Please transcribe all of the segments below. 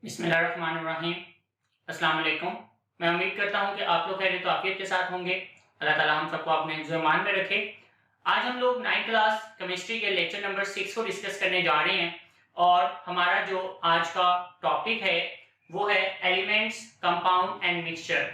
बिस्मिल्लाहिर्रहमानिर्रहीम। अस्सलाम वालेकुम। मैं उम्मीद करता हूँ कि आप लोग खैरियत आफियत के साथ होंगे। अल्लाह ताला हम सबको अपने हिफ्ज़-ओ-ईमान में रखे। आज हम लोग 9th क्लास केमिस्ट्री के लेक्चर नंबर 6 को डिस्कस करने जा रहे हैं और हमारा जो आज का टॉपिक है वो है एलिमेंट्स, कंपाउंड एंड मिक्सचर।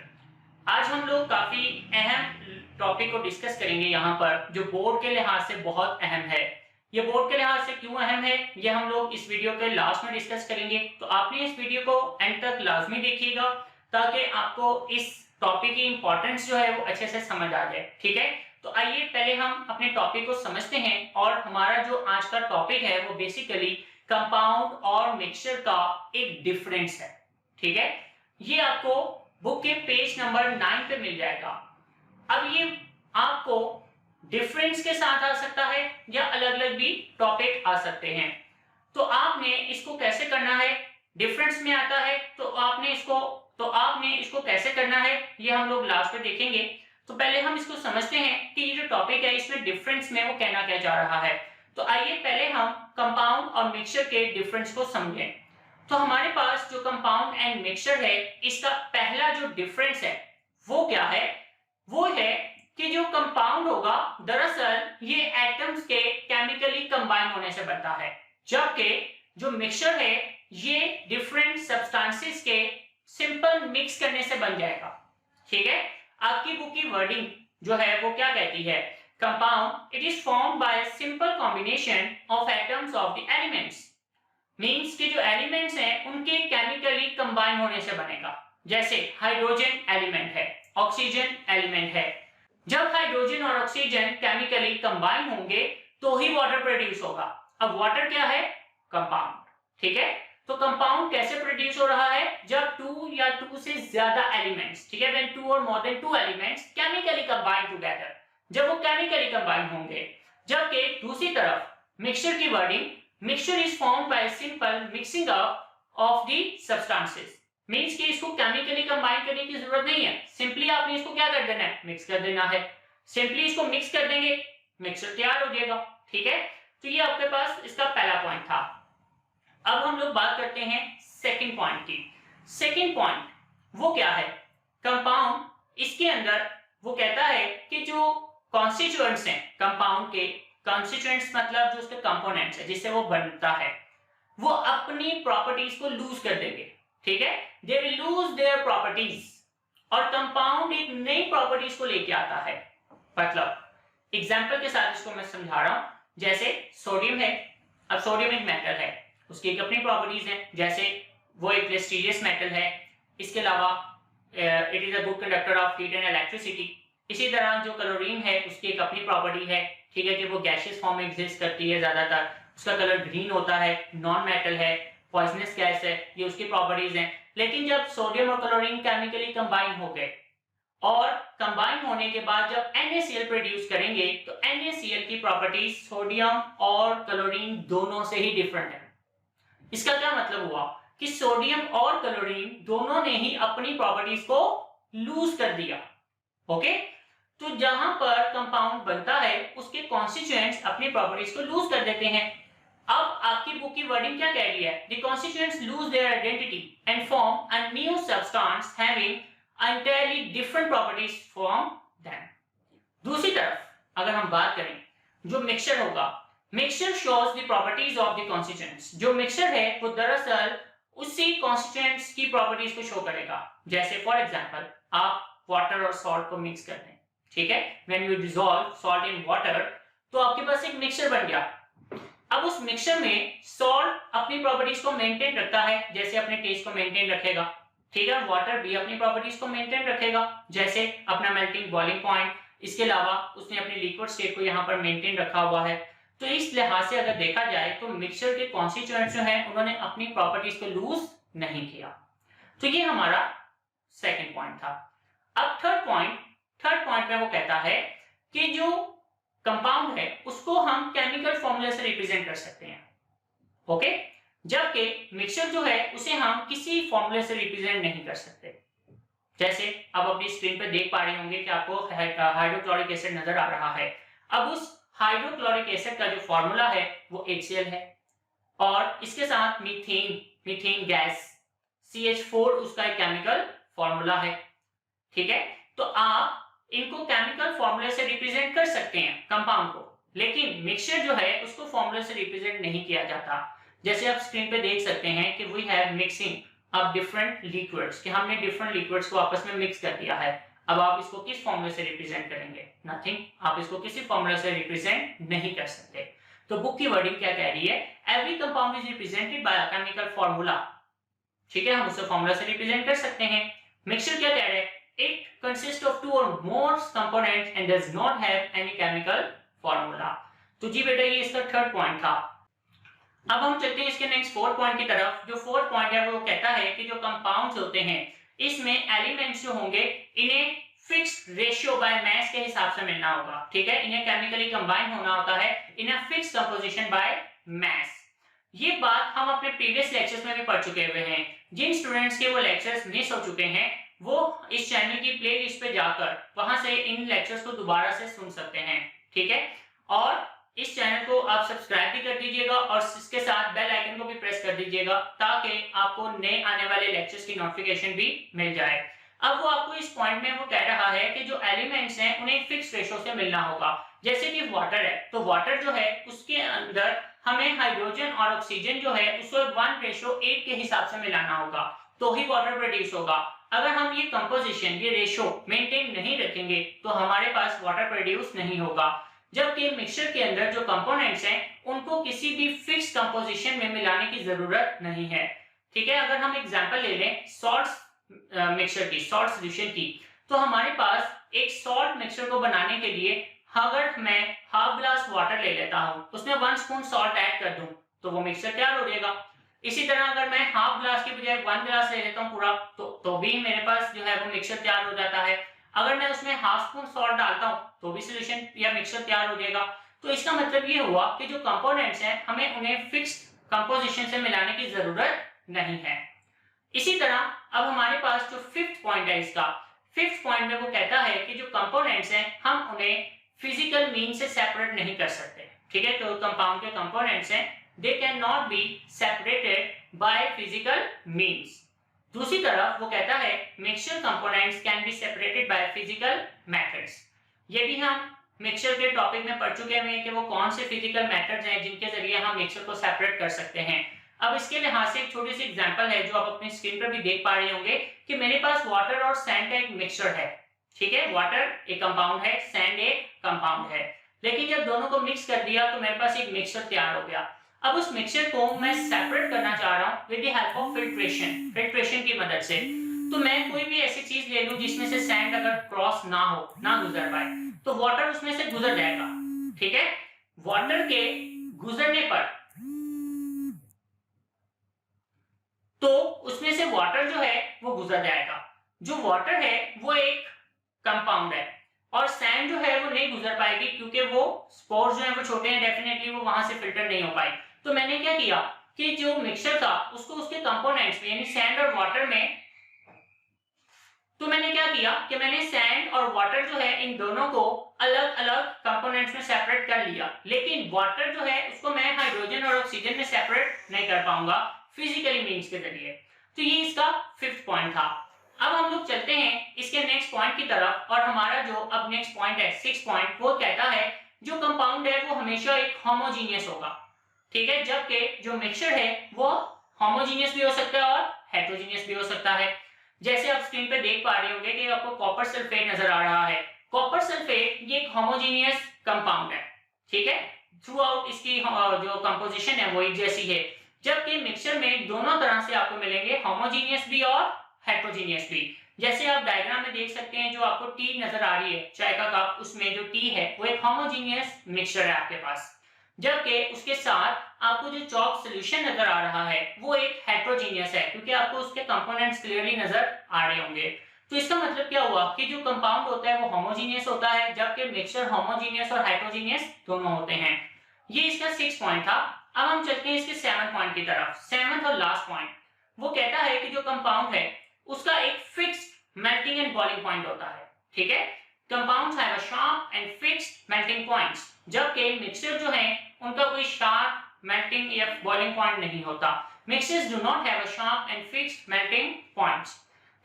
आज हम लोग काफ़ी अहम टॉपिक को डिस्कस करेंगे यहाँ पर, जो बोर्ड के लिहाज से बहुत अहम है। ये बोर्ड के लिहाज से क्यों अहम है, ये हम लोग इस वीडियो के लास्ट में डिस्कस करेंगे। तो आपने इस वीडियो को एंड तक लाजमी देखिएगा ताकि आपको इस टॉपिक की इंपॉर्टेंस जो है वो अच्छे से समझ आ जाए। ठीक है, तो आइए पहले हम अपने टॉपिक को समझते हैं। और हमारा जो आज का टॉपिक है वो बेसिकली कंपाउंड और मिक्सचर का एक डिफरेंस है। ठीक है, ये आपको बुक के पेज नंबर 9 पे मिल जाएगा। अब ये आपको डिफरेंस के साथ आ सकता है या अलग अलग भी टॉपिक आ सकते हैं। तो आपने इसको कैसे करना है, डिफरेंस में आता है तो आपने इसको कैसे करना है ये हम लोग लास्ट में देखेंगे। तो पहले हम इसको समझते हैं कि ये जो टॉपिक है इसमें डिफरेंस में वो कहना क्या जा रहा है। तो आइए पहले हम कंपाउंड और मिक्सचर के डिफरेंस को समझें। तो हमारे पास जो कंपाउंड एंड मिक्सचर है, इसका पहला जो डिफरेंस है वो क्या है, वो है कि जो कंपाउंड होगा दरअसल ये एटम्स के केमिकली कंबाइन होने से बनता है, जबकि जो मिक्सचर है ये डिफरेंट सब्सटेंसेस के सिंपल मिक्स करने से बन जाएगा। ठीक है, आपकी बुक की वर्डिंग जो है वो क्या कहती है, compound it is formed by a simple combination of atoms of the elements. Means कि जो एलिमेंट्स हैं उनके केमिकली कंबाइन होने से बनेगा। जैसे हाइड्रोजन एलिमेंट है, ऑक्सीजन एलिमेंट है। जब हाइड्रोजन और ऑक्सीजन केमिकली कंबाइन होंगे तो ही वाटर प्रोड्यूस होगा। अब वाटर क्या है, कंपाउंड। ठीक है, तो कंपाउंड कैसे प्रोड्यूस हो रहा है, जब 2 या 2 से ज्यादा एलिमेंट्स, ठीक है, व्हेन 2 और more than 2 elements chemically combine together, जब वो केमिकली कंबाइन होंगे। जबकि दूसरी तरफ मिक्सचर की wording, mixture is formed by simple mixing up of the substances. Means कि इसको केमिकली कंबाइन करने की जरूरत नहीं है, सिंपली आपने इसको क्या कर देना है, मिक्स कर देना है। सिंपली इसको मिक्स कर देंगे, मिक्सचर तैयार हो जाएगा। ठीक है, तो ये आपके पास इसका पहला पॉइंट था। अब हम लोग बात करते हैं सेकंड पॉइंट की। सेकंड पॉइंट वो क्या है, कंपाउंड, इसके अंदर वो कहता है कि जो कॉन्स्टिट्यूएंट्स हैं कंपाउंड के, कॉन्स्टिट्यूएंट्स मतलब जो उसके कंपोनेंट्स है जिससे वो बनता है, वो अपनी प्रॉपर्टीज को लूज कर देंगे। ठीक है, they will lose their properties. और कंपाउंड एक नई प्रॉपर्टीज को लेके आता है। मतलब एग्जांपल के साथ इसको मैं समझा रहा हूं। जैसे सोडियम है, अब सोडियम एक मेटल है, उसकी एक अपनी प्रॉपर्टीज है। जैसे वो एक प्रेस्टीजियस मेटल है, इसके अलावा it is a good conductor of heat and electricity. इसी तरह जो क्लोरीन है उसकी एक अपनी प्रॉपर्टी है, ठीक है, कि वो गैसियस फॉर्म में एग्जिस्ट करती है, ज्यादातर उसका कलर ग्रीन होता है, नॉन मेटल है, पॉइजनस गैस है, ये उसकी प्रॉपर्टीज हैं। लेकिन जब सोडियम और क्लोरीन केमिकली कंबाइन हो गए और कंबाइन होने के बाद जब NaCl प्रोड्यूस करेंगे तो NaCl की प्रॉपर्टीज सोडियम और क्लोरीन दोनों से ही डिफरेंट है। इसका क्या मतलब हुआ कि सोडियम और क्लोरीन दोनों ने ही अपनी प्रॉपर्टीज को लूज कर दिया। ओके, तो जहां पर कंपाउंड बनता है उसके कॉन्स्टिट्यूएंट्स अपनी प्रॉपर्टीज को लूज कर देते हैं। अब आपकी बुक की वर्डिंग क्या कह रही है, the constituents lose their identity and form a new substance having entirely different properties from them। दूसरी तरफ अगर हम बात करें जो मिक्सचर होगा, mixture shows the properties of the constituents. जो मिक्सचर है वो दरअसल उसी कॉन्स्टिट्यूएंट्स की प्रॉपर्टीज को शो करेगा। जैसे फॉर एग्जांपल आप वाटर और सॉल्ट को मिक्स कर दें, ठीक है, when you dissolve salt in water, तो आपके पास एक मिक्सचर बन गया। अब उस मिक्सचर में सॉल्ट अपनी प्रॉपर्टीज को मेंटेन रखता है, जैसे अपने टेस्ट को मेंटेन रखेगा, ठीक है, वाटर भी अपनी प्रॉपर्टीज को मेंटेन रखेगा, जैसे अपना मेल्टिंग बॉइलिंग पॉइंट। इसके अलावा उसने अपनी लिक्विड स्टेट को यहाँ पर मेंटेन रखा हुआ है। तो इस लिहाज से अगर देखा जाए तो मिक्सचर के कॉन्स्टिट्यूएंट्स जो हैं उन्होंने अपनी प्रॉपर्टीज को लूज नहीं किया। तो ये हमारा सेकंड पॉइंट था। अब थर्ड पॉइंट में वो कहता है कि जो कंपाउंड है उसको हम केमिकल फॉर्मूला से रिप्रेजेंट कर सकते हैं। ओके, जबकि मिक्सचर जो है उसे हम किसी फॉर्मूले से रिप्रेजेंट नहीं कर सकते। जैसे अब अपनी स्क्रीन पर देख पा रहे होंगे कि आपको हाइड्रोक्लोरिक एसिड नजर आ रहा है। अब उस हाइड्रोक्लोरिक एसिड का जो फॉर्मूला है वो HCl है और इसके साथ मीथेन गैस CH4 उसका एक केमिकल फॉर्मूला है। ठीक है, तो आप इनको केमिकल फॉर्मूले से रिप्रेजेंट कर सकते हैं कंपाउंड को, लेकिन मिक्सचर जो है उसको फॉर्मूले से रिप्रेजेंट नहीं किया जाता। जैसे आप स्क्रीन पे देख सकते हैं कि we have mixing of different liquids, कि हमने डिफरेंट लिक्विड्स को आपस में मिक्स कर दिया है। अब आप इसको किस फॉर्मूले से रिप्रेजेंट करेंगे? नथिंग, आप इसको किसी फॉर्मूले से रिप्रेजेंट नहीं कर सकते। तो बुक की वर्डिंग क्या कह रही है? Every compound is represented by a chemical formula. ठीक है, हम उसे फॉर्मूला से रिप्रेजेंट कर सकते हैं। मिक्सचर क्या कह रहे हैं? इट कंसिस्ट ऑफ 2 और more components and does not have any chemical formula. तो जी बेटा ये इसका थर्ड पॉइंट था। अब हम चलते हैं इसके नेक्स्ट फोर्थ पॉइंट की तरफ। जो फोर्थ पॉइंट है वो कहता है कि जो कंपाउंड्स होते हैं इसमें एलिमेंट्स जो होंगे इन्हें फिक्स्ड रेशियो बाय मास के हिसाब से मिलना होगा। ठीक है, इन्हें केमिकली कंबाइन होना होता है in a fixed composition by mass. ये बात हम अपने प्रीवियस लेक्चर्स में भी पढ़ चुके हुए हैं। जिन स्टूडेंट्स के वो लेक्चर्स मिस हो चुके हैं वो इस चैनल की प्लेलिस्ट पे जाकर वहां से इन लेक्चर्स को दोबारा से सुन सकते हैं। ठीक है, और इस चैनल को आप सब्सक्राइब भी कर दीजिएगा और इसके साथ बेल आइकन को भी प्रेस कर दीजिएगा ताकि आपको नए आने वाले लेक्चर्स की नोटिफिकेशन भी मिल जाए। अब वो आपको इस पॉइंट में वो कह रहा है कि जो एलिमेंट्स हैं उन्हें एक फिक्स रेशो से मिलना होगा। जैसे कि वाटर है, तो वाटर जो है उसके अंदर हमें हाइड्रोजन और ऑक्सीजन जो है उसको 1:8 के हिसाब से मिलाना होगा, तो ही वाटर प्रोड्यूस होगा। अगर हम ये कंपोजिशन, ये रेशो मेंटेन नहीं रखेंगे तो हमारे पास वाटर प्रोड्यूस नहीं होगा। जबकि मिक्सचर के अंदर जो कंपोनेंट्स हैं उनको किसी भी फिक्स कंपोजिशन में मिलाने की जरूरत नहीं है। ठीक है, अगर हम एग्जांपल ले लें सॉल्ट मिक्सचर की, सॉल्ट सॉल्यूशन की, तो हमारे पास एक सॉल्ट मिक्सचर को बनाने के लिए अगर मैं हाफ ग्लास वाटर ले लेता हूं, उसमें 1 स्पून सॉल्ट ऐड कर दूं तो वो मिक्सचर तैयार हो जाएगा। इसी तरह अगर मैं हाफ ग्लास के बजाय 1 ग्लास ले लेता हूं पूरा, तो भी मेरे पास जो है वो मिक्सचर तैयार हो जाता है। अगर मैं उसमें हाफ स्पून सॉल्ट डालता हूं तो भी सॉल्यूशन या मिक्सचर तैयार हो जाएगा। तो इसका मतलब ये हुआ कि जो कंपोनेंट्स हैं हमें उन्हें फिक्स्ड कंपोजिशन से मिलाने की जरूरत नहीं है। इसी तरह अब हमारे पास जो फिफ्थ पॉइंट है, इसका फिफ्थ पॉइंट में वो कहता है कि जो कंपोनेंट्स हैं हम उन्हें फिजिकल मीन से सेपरेट नहीं कर सकते। ठीक है, तो कंपाउंड के कंपोनेंट्स हैं they can not be separated by physical means. दूसरी तरफ वो कहता है mixture components can be separated by physical methods. ये भी हम मिक्सचर के टॉपिक में पढ़ चुके हैं कि वो कौन से फिजिकल मेथड्स हैं जिनके जरिए हम मिक्सचर को सेपरेट कर सकते हैं। अब इसके लिहाज से एक छोटी सी एग्जांपल है जो आप अपनी स्क्रीन पर भी देख पा रहे होंगे कि मेरे पास वाटर और सैंड का एक मिक्सचर है। ठीक है, वाटर एक कंपाउंड है, सैंड एक कंपाउंड है, लेकिन जब दोनों को मिक्स कर दिया तो मेरे पास एक मिक्सचर तैयार हो गया। अब उस मिक्सचर को मैं सेपरेट करना चाह रहा हूं with the help of filtration की मदद से। तो मैं कोई भी ऐसी चीज ले लूं जिसमें से सैंड अगर क्रॉस ना हो, ना गुजर पाए, तो वाटर उसमें से गुजर जाएगा। ठीक है, वाटर के गुजरने पर तो उसमें से वाटर जो है वो गुजर जाएगा। जो वाटर है वो एक कंपाउंड है और सैंड जो है वो नहीं गुजर पाएगी क्योंकि वो स्पोर्स जो है वो छोटे हैं, डेफिनेटली वो वहां से फिल्टर नहीं हो पाई। तो मैंने क्या किया कि जो मिक्सचर था उसको उसके कंपोनेंट्स में यानी सैंड और वाटर में, तो मैंने क्या किया कि मैंने सैंड और वाटर जो है इन दोनों को अलग अलग कंपोनेंट्स में सेपरेट कर लिया, लेकिन वाटर जो है उसको मैं हाइड्रोजन और ऑक्सीजन में सेपरेट नहीं कर पाऊंगा फिजिकली मींस के जरिए। तो ये इसका फिफ्थ पॉइंट था। अब हम लोग चलते हैं इसके नेक्स्ट पॉइंट की तरफ और हमारा जो अब नेक्स्ट पॉइंट है, सिक्स्थ पॉइंट, वो कहता है जो कंपाउंड है वो हमेशा एक होमोजीनियस होगा। ठीक है, जबकि जो मिक्सचर है वो होमोजीनियस भी हो सकता है और हेटेरोजीनियस भी हो सकता है। जैसे आप स्क्रीन पे देख पा रहे होंगे कि आपको कॉपर सल्फेट नजर आ रहा है। कॉपर सल्फेट ये एक होमोजीनियस कंपाउंड है। ठीक है, थ्रू आउट इसकी जो कंपोजिशन है वो एक जैसी है, जबकि मिक्सचर में दोनों तरह से आपको मिलेंगे, होमोजीनियस भी और हेटेरोजीनियस भी। जैसे आप डायग्राम में देख सकते हैं, जो आपको टी नजर आ रही है, चाय का कप, उसमें जो टी है वो एक होमोजीनियस मिक्सचर है आपके पास, जबकि उसके साथ आपको जो चॉक सॉल्यूशन नजर आ रहा है वो एक हेटेरोजीनियस है क्योंकि आपको उसके कंपोनेंट्स क्लियरली नजर आ रहे होंगे। तो इसका मतलब क्या हुआ कि जो कंपाउंड होता है वो होमोजीनियस होता है, जबकि मिक्सचर होमोजीनियस और हेटेरोजीनियस दोनों होते हैं। ये इसका 6 पॉइंट था। अब हम चलते हैं इसके 7 पॉइंट की तरफ। 7th और लास्ट पॉइंट वो कहता है कि जो कंपाउंड है उसका एक fixed melting and boiling point होता है। ठीक है, compounds have a sharp and fixed melting points, जबकि मिक्सचर जो है उनका कोई शार्प मेल्टिंग या बॉइलिंग पॉइंट नहीं होता। Mixtures do not have a sharp and fixed melting points.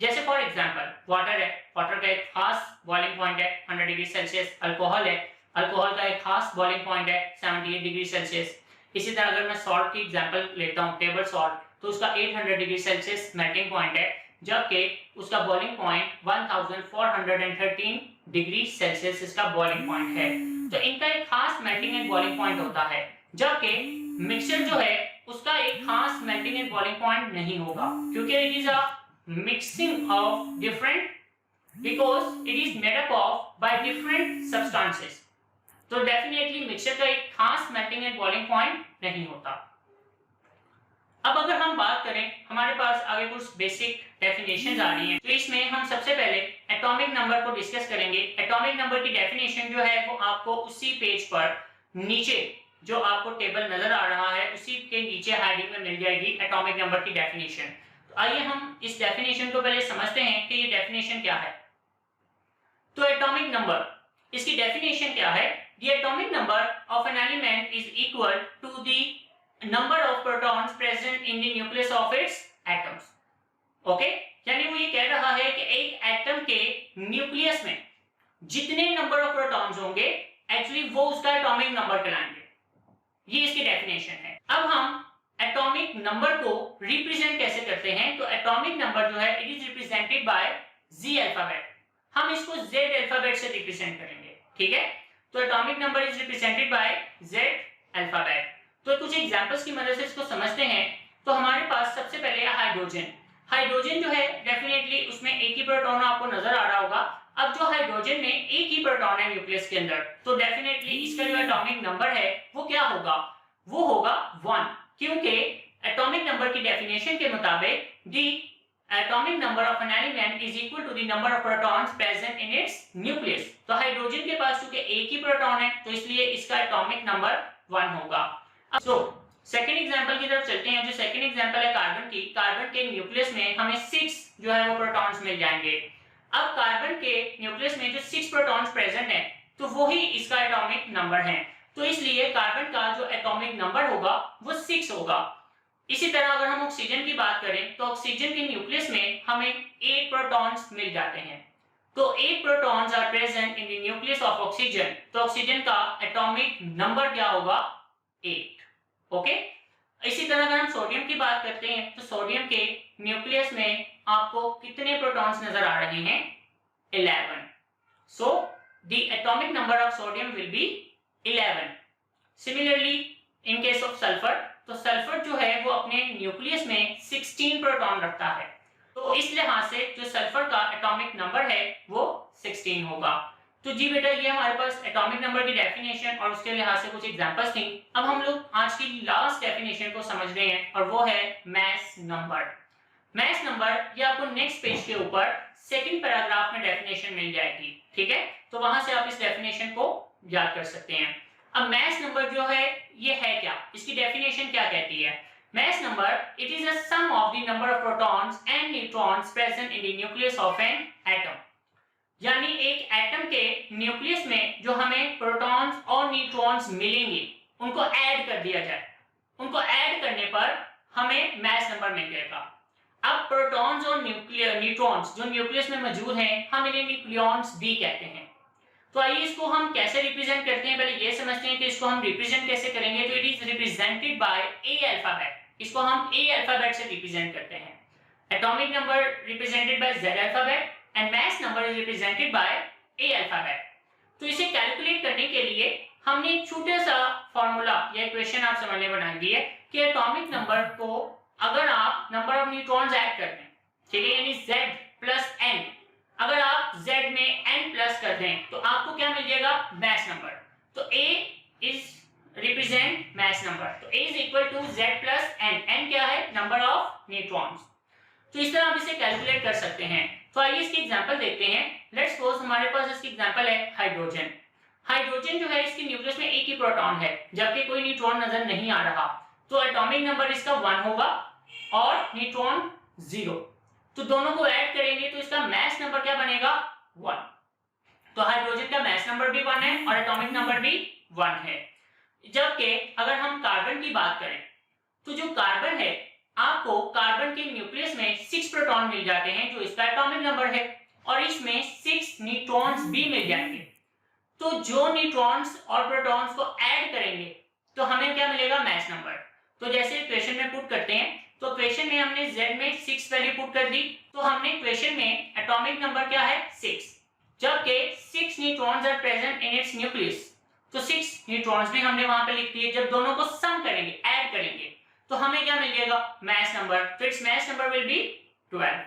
जैसे फॉर एग्जांपल वाटर है, वाटर का एक खास बॉइलिंग पॉइंट है 100 डिग्री सेल्सियस, अल्कोहल है, अल्कोहल का एक खास बॉइलिंग पॉइंट है 78 डिग्री सेल्सियस। इसी तरह अगर मैं सॉल्ट की एग्जांपल लेता हूं, टेबल सॉल्ट, तो उसका 800 डिग्री सेल्सियस मेल्टिंग पॉइंट है, जबकि उसका बॉइलिंग पॉइंट 1413 डिग्री सेल्सियस इसका बॉइलिंग पॉइंट है। तो इनका एक खास मेल्टिंग एंड बॉइलिंग पॉइंट होता है, जबकि मिक्सचर जो है उसका एक खास मेल्टिंग एंड बॉइलिंग पॉइंट नहीं होगा, क्योंकि it is a mixing of different, because it is made up of by different substances. तो डेफिनेटली मिक्सचर का एक खास मेल्टिंग एंड बॉइलिंग पॉइंट नहीं होता। अब अगर हम बात करें, हमारे पास आगे कुछ बेसिक डेफिनेशंस आ रही हैं, तो इसमें हम सबसे पहले एटॉमिक नंबर को डिस्कस करेंगे। एटॉमिक नंबर की डेफिनेशन जो है वो आपको उसी पेज पर नीचे जो आपको टेबल नजर आ रहा है उसी के नीचे हेडिंग में मिल जाएगी एटॉमिक नंबर की डेफिनेशन। तो आइए हम इस डेफिनेशन को पहले समझते हैं कि ये डेफिनेशन क्या है। तो एटॉमिक नंबर, इसकी डेफिनेशन क्या है? The atomic number of an element is equal to the number of protons present in the nucleus of its atoms. Okay? यानी वो ये कह रहा है कि एक एटम के न्यूक्लियस में जितने नंबर ऑफ प्रोटॉन्स होंगे एक्चुअली वो उसका एटॉमिक नंबर कहलाएंगे। ये इसकी डेफिनेशन है। अब हम एटॉमिक नंबर को रिप्रेजेंट कैसे करते हैं? तो एटॉमिक नंबर जो है it is represented by Z alphabet. हम इसको Z अल्फाबेट से रिप्रेजेंट करेंगे, ठीक है? तो atomic number is represented by Z alphabet. तो कुछ एग्जांपल्स की मदद से इसको समझते हैं। तो हमारे पास सबसे पहले है हाइड्रोजन। हाइड्रोजन जो है डेफिनेटली उसमें एक ही प्रोटॉन आपको नजर आ रहा होगा। अब जो हाइड्रोजन में एक ही प्रोटॉन है न्यूक्लियस के अंदर, तो डेफिनेटली इसका जो एटॉमिक नंबर है वो क्या होगा? वो होगा 1, क्योंकि एटॉमिक नंबर की डेफिनेशन के मुताबिक दी atomic number of an element is equal to the number of protons present in its nucleus। तो हाइड्रोजन के पास चूंकि एक ही प्रोटॉन है तो इसलिए इसका एटॉमिक नंबर 1 होगा। अब सेकंड एग्जांपल की तरफ चलते हैं। जो सेकंड एग्जांपल है कार्बन की। कार्बन के न्यूक्लियस में हमें 6 जो है वो प्रोटॉन्स मिल जाएंगे। अब कार्बन के न्यूक्लियस में जो 6 प्रोटॉन्स प्रेजेंट है तो वही इसका एटॉमिक नंबर है, तो इसलिए कार्बन का जो एटॉमिक नंबर होगा वो 6 होगा। इसी तरह अगर हम ऑक्सीजन की बात करें तो ऑक्सीजन के न्यूक्लियस में हमें 8 प्रोटॉन्स मिल जाते हैं। तो 8 protons are present in the nucleus of oxygen. तो ऑक्सीजन का एटॉमिक नंबर क्या होगा? 8। ओके। इसी तरह अगर हम सोडियम की बात करते हैं तो सोडियम के न्यूक्लियस में आपको कितने प्रोटॉन्स नजर आ रहे हैं? 11। So the atomic number of sodium will be 11। Similarly in case of sulphur, तो सल्फर जो है वो अपने न्यूक्लियस में 16 प्रोटॉन रखता है, तो इस लिहाज से जो सल्फर का एटॉमिक नंबर है वो 16 होगा। तो जी बेटा, ये हमारे पास एटॉमिक नंबर की डेफिनेशन और उसके लिहाज से कुछ एग्जांपल्स थी। अब हम लोग आज की लास्ट डेफिनेशन को समझ रहे हैं और वो है मास नंबर। मास नंबर ये आपको नेक्स्ट पेज के ऊपर सेकंड पैराग्राफ में डेफिनेशन मिल जाएगी, ठीक है? तो वहां से आप इस डेफिनेशन को याद कर सकते हैं। अब मास नंबर जो है ये है क्या, इसकी डेफिनेशन क्या कहती है? Mass number it is a sum of the number of protons and neutrons present in the nucleus of an atom. यानी एक एटम के न्यूक्लियस में जो हमें प्रोटॉन्स और न्यूट्रॉन्स मिलेंगे उनको ऐड कर दिया जाए, उनको ऐड करने पर हमें मास नंबर मिल जाएगा। अब प्रोटॉन्स और न्यूट्रॉन्स जो न्यूक्लियस में मौजूद हैं हम इन्हें न्यूक्लियॉन्स भी कहते हैं। तो आइए इसको हम कैसे रिप्रेजेंट करते हैं, पहले ये समझते हैं कि इसको हम रिप्रेजेंट कैसे करेंगे। तो it is represented by A alphabet. इसको हम ए अल्फाबेट से रिप्रेजेंट करते हैं। Atomic number represented by Z alphabet and mass number is represented by A alphabet. तो इसे कैलकुलेट करने के लिए हमने एक छोटा सा फार्मूला या इक्वेशन आप समझने बनाएंगे है कि एटॉमिक नंबर को अगर आप नंबर ऑफ न्यूट्रॉन्स ऐड कर दें, ठीक है, यानी z प्लस n, अगर आप z में n प्लस कर दें तो आपको क्या मिल जाएगा? Mass number. तो a is represent mass number, तो a is equal to z plus n। n क्या है? Number of neutrons. तो इस तरह आप इसे कैलकुलेट कर सकते हैं। तो आइए इसकी एग्जांपल देखते हैं। लेट्स सपोज हमारे पास इसकी एग्जांपल है हाइड्रोजन। हाइड्रोजन जो है इसके न्यूक्लियस में एक ही प्रोटॉन है जबकि कोई न्यूट्रॉन नजर नहीं आ रहा, तो एटॉमिक नंबर इसका 1 होगा और न्यूट्रॉन 0। तो दोनों को ऐड करेंगे तो इसका मास नंबर क्या बनेगा? 1। तो हाइड्रोजन का मास नंबर भी 1 है और एटॉमिक नंबर भी 1 है। जबकि अगर हम कार्बन की बात करें तो जो कार्बन है, आपको कार्बन के न्यूक्लियस में 6 प्रोटॉन मिल जाते हैं जो इसका एटॉमिक नंबर है, और इसमें 6 न्यूट्रॉन्स भी मिल जाएंगे। तो जो न्यूट्रॉन्स और प्रोटॉन्स को ऐड करेंगे तो हमें क्या मिलेगा, मैस नंबर। तो जैसे इक्वेशन में पुट करते हैं, तो इक्वेशन में हमने z में 6 वैल्यू पुट कर दी, तो हमने इक्वेशन में एटॉमिक नंबर क्या है 6, जबकि 6 neutrons are present in its nucleus, तो 6 न्यूट्रॉन्स भी हमने वहां पे लिख दिए। जब दोनों को सम करेंगे, ऐड करेंगे, तो हमें क्या मिलेगा, मैस नंबर। तो it's mass number will be 12।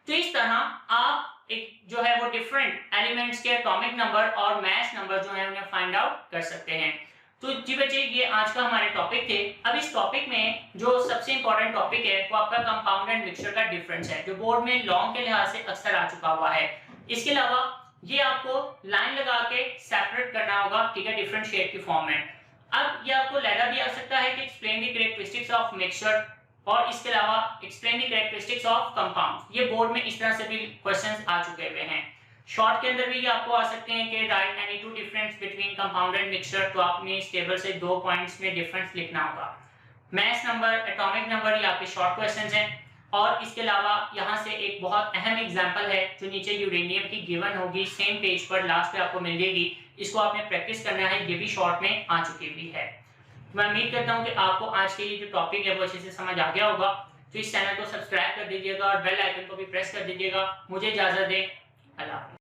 तो इस तरह आप एक जो है वो डिफरेंट एलिमेंट्स के एटॉमिक नंबर और मैस नंबर जो है उन्हें फाइंड आउट कर सकते हैं। तो जी बच्चे, ये आज का हमारे टॉपिक थे। अब इस टॉपिक में जो सबसे इंपॉर्टेंट टॉपिक है वो आपका कंपाउंड एंड मिक्सचर का डिफरेंस है, जो बोर्ड में लॉन्ग के लिहाज से अक्सर आ चुका हुआ है। इसके अलावा ये आपको लाइन लगा के सेपरेट करना होगा, ठीक है, डिफरेंशिएट की फॉर्म में। अब ये आपको लैडा भी आ सकता है कि explain the characteristics of mixture, और इसके अलावा explain the characteristics of compound. ये बोर्ड में इस तरह से भी क्वेश्चंस आ चुके हुए हैं। शॉर्ट के अंदर भी ये आपको आ सकते हैं कि right any two difference between compound and mixture, तो आपने इस टेबल से 2 पॉइंट्स में डिफरेंस लिखना होगा। मैस नंबर, एटॉमिक नंबर, ये आपके शॉर्ट क्वेश्चंस हैं। और इसके अलावा यहाँ से एक बहुत अहम एग्जांपल है जो नीचे यूरेनियम की गिवन होगी, सेम पेज पर लास्ट पे आपको मिल जाएगी, इसको आपने प्रैक्टिस करना है, ये भी शॉर्ट में आ चुकी हुई है। मैं उम्मीद करता हूँ कि आपको आज के ये जो टॉपिक है वो अच्छे से समझ आ गया होगा। तो इस चैनल को सब्सक्राइब कर दीजिएगा और बेल आइकन को भी प्रेस कर दीजिएगा। मुझे इजाजत दें, अल्लाह हाफ़िज़।